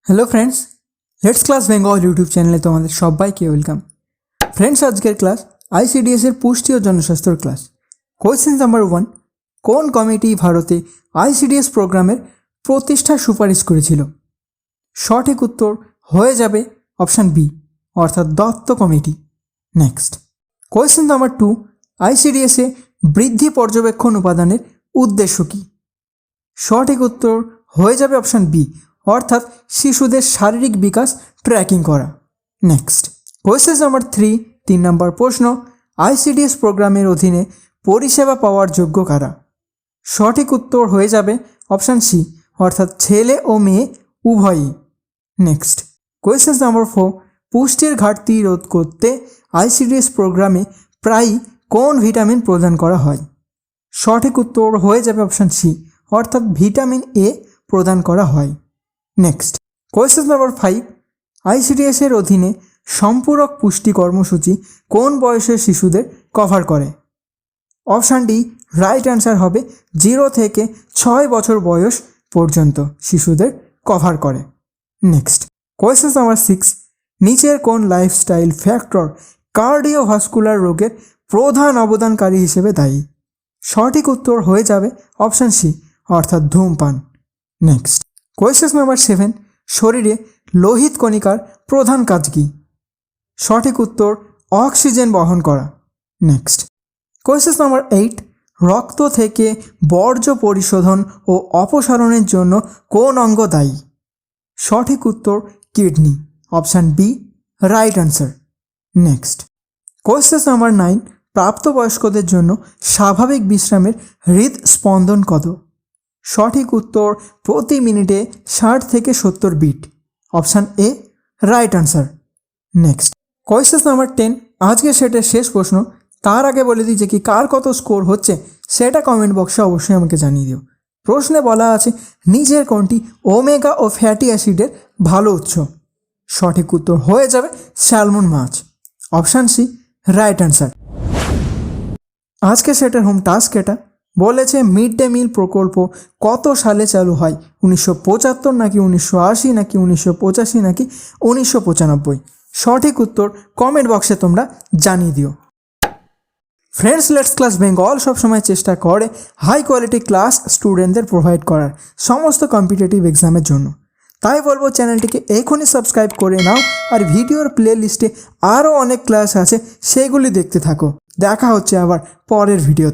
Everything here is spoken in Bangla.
Hello friends, let's class Bengal YouTube চ্যানেলে তোমাদের সবাইকে ওয়েলকাম। ফ্রেন্ডস, আজকের ক্লাস আইসিডিএসের পুষ্টি ও জনস্বাস্থ্যর ক্লাস। কোয়েশ্চেন নাম্বার 1, কোন কমিটি ভারতে আইসিডিএস প্রোগ্রামের প্রতিষ্ঠার সুপারিশ করেছিল? সঠিক উত্তর হয়ে যাবে অপশান বি, অর্থাৎ Dutta committee. Next question number 2, আইসিডিএসে বৃদ্ধি পর্যবেক্ষণ উপাদানের উদ্দেশ্য কী? সঠিক উত্তর হয়ে যাবে অপশান বি, অর্থাৎ শিশুদের শারীরিক বিকাশ ট্র্যাকিং করা। নেক্সট কোয়েশ্চেন নাম্বার 3 নম্বর প্রশ্ন, আইসিডিএস প্রোগ্রামের অধীনে পরিষেবা পাওয়ার যোগ্য কারা? সঠিক উত্তর হয়ে যাবে অপশান সি, অর্থাৎ ছেলে ও মেয়ে উভয়ই। নেক্সট কোয়েশ্চেন নাম্বার 4, পুষ্টির ঘাটতি রোধ করতে আইসিডিএস প্রোগ্রামে প্রায়ই কোন ভিটামিন প্রদান করা হয়? সঠিক উত্তর হয়ে যাবে অপশান সি, অর্থাৎ ভিটামিন এ প্রদান করা হয়। নেক্সট কোয়েশ্চেন নাম্বার 5, আইসিডিএসের অধীনে সম্পূরক পুষ্টি কর্মসূচি কোন বয়সের শিশুদের কভার করে? অপশান ডি রাইট অ্যান্সার হবে 0 থেকে 6 বছর বয়স পর্যন্ত শিশুদের কভার করে। নেক্সট কোয়েশ্চেন নাম্বার 6, নিচের কোন লাইফস্টাইল ফ্যাক্টর কার্ডিওভাস্কুলার রোগের প্রধান অবদানকারী হিসেবে দায়ী? সঠিক উত্তর হয়ে যাবে অপশান সি, অর্থাৎ ধূমপান। নেক্সট কোয়েশ্চেন নাম্বার 7, শরীরে লোহিত কণিকার প্রধান কাজ কী? সঠিক উত্তর অক্সিজেন বহন করা। নেক্সট কোয়েশ্চেন নাম্বার 8, রক্ত থেকে বর্জ্য পরিশোধন ও অপসারণের জন্য কোন অঙ্গ দায়ী? সঠিক উত্তর kidney, option B right answer. Next question number 9, প্রাপ্তবয়স্কদের জন্য স্বাভাবিক বিশ্রামের হৃদস্পন্দন কত? সঠিক উত্তর প্রতি মিনিটে 60 থেকে 70 beat, option A right answer. Next question number 10, আজকে সেটের শেষ প্রশ্ন। তার আগে বলে দিই যে কি কার কত স্কোর হচ্ছে সেটা কমেন্ট বক্সে অবশ্যই আমাকে জানিয়ে দিও। প্রশ্নে বলা আছে নিচের কোনটি ওমেগা ও ফ্যাটি অ্যাসিডের ভালো উৎস? সঠিক উত্তর হয়ে যাবে স্যালমন মাছ, অপশান সি রাইট অ্যান্সার। আজকে সেটার হোম টাস্ক এটা বলেছে মিড ডে মিল প্রকল্প কত সালে চালু হয়? 1975 নাকি 1980 নাকি 1985 নাকি 1995? সঠিক উত্তর কমেন্ট বক্সে তোমরা জানিয়ে দিও। ফ্রেন্ডস, লেটস ক্লাস বেঙ্গল সবসময় চেষ্টা করে হাই কোয়ালিটি ক্লাস স্টুডেন্টদের প্রোভাইড করার সমস্ত কম্পিটিটিভ এক্সামের জন্য। তাই বলবো চ্যানেলটিকে এখনই সাবস্ক্রাইব করে নাও, আর ভিডিওর প্লে লিস্টে আরও অনেক ক্লাস আছে সেগুলি দেখতে থাকো। দেখা হচ্ছে আবার পরের ভিডিওতে।